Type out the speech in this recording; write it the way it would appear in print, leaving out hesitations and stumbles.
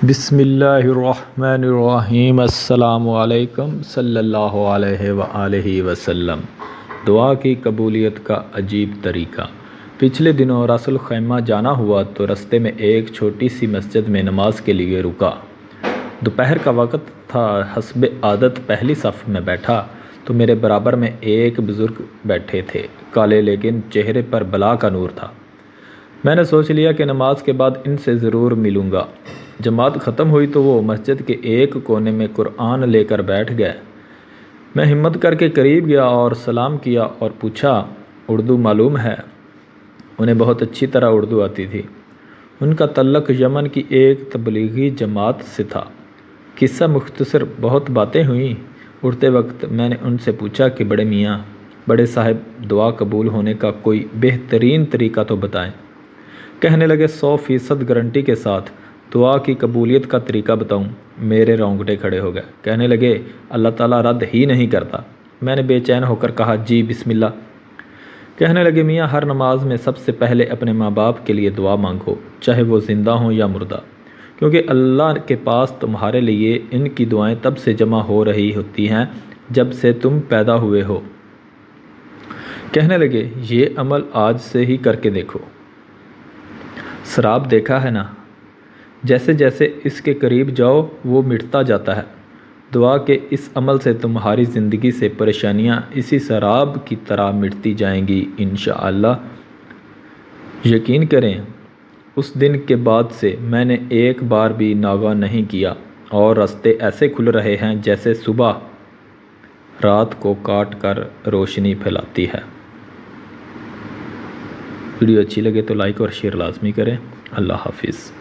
بسم اللہ الرحمن الرحیم۔ السلام علیکم صلی اللہ علیہ وآلہ وسلم۔ دعا کی قبولیت کا عجیب طریقہ۔ پچھلے دنوں راس الخیمہ جانا ہوا تو رستے میں ایک چھوٹی سی مسجد میں نماز کے لیے رکا۔ دوپہر کا وقت تھا۔ حسب عادت پہلی صف میں بیٹھا تو میرے برابر میں ایک بزرگ بیٹھے تھے۔ کالے لیکن چہرے پر بلا کا نور تھا۔ میں نے سوچ لیا کہ نماز کے بعد ان سے ضرور ملوں گا۔ جماعت ختم ہوئی تو وہ مسجد کے ایک کونے میں قرآن لے کر بیٹھ گئے۔ میں ہمت کر کے قریب گیا اور سلام کیا اور پوچھا، اردو معلوم ہے؟ انہیں بہت اچھی طرح اردو آتی تھی۔ ان کا تعلق یمن کی ایک تبلیغی جماعت سے تھا۔ قصہ مختصر، بہت باتیں ہوئیں۔ اٹھتے وقت میں نے ان سے پوچھا کہ بڑے میاں، بڑے صاحب، دعا قبول ہونے کا کوئی بہترین طریقہ تو بتائیں۔ کہنے لگے، 100% گارنٹی کے ساتھ دعا کی قبولیت کا طریقہ بتاؤں؟ میرے رونگٹے کھڑے ہو گئے۔ کہنے لگے، اللہ تعالیٰ رد ہی نہیں کرتا۔ میں نے بے چین ہو کر کہا، جی بسم اللہ۔ کہنے لگے، میاں ہر نماز میں سب سے پہلے اپنے ماں باپ کے لیے دعا مانگو، چاہے وہ زندہ ہوں یا مردہ، کیونکہ اللہ کے پاس تمہارے لیے ان کی دعائیں تب سے جمع ہو رہی ہوتی ہیں جب سے تم پیدا ہوئے ہو۔ کہنے لگے، یہ عمل آج سے ہی کر کے دیکھو۔ سراب دیکھا ہے نا، جیسے جیسے اس کے قریب جاؤ وہ مٹتا جاتا ہے۔ دعا کے اس عمل سے تمہاری زندگی سے پریشانیاں اسی سراب کی طرح مٹتی جائیں گی انشاءاللہ۔ یقین کریں، اس دن کے بعد سے میں نے ایک بار بھی ناغہ نہیں کیا اور راستے ایسے کھل رہے ہیں جیسے صبح رات کو کاٹ کر روشنی پھیلاتی ہے۔ ویڈیو اچھی لگے تو لائک اور شیئر لازمی کریں۔ اللہ حافظ۔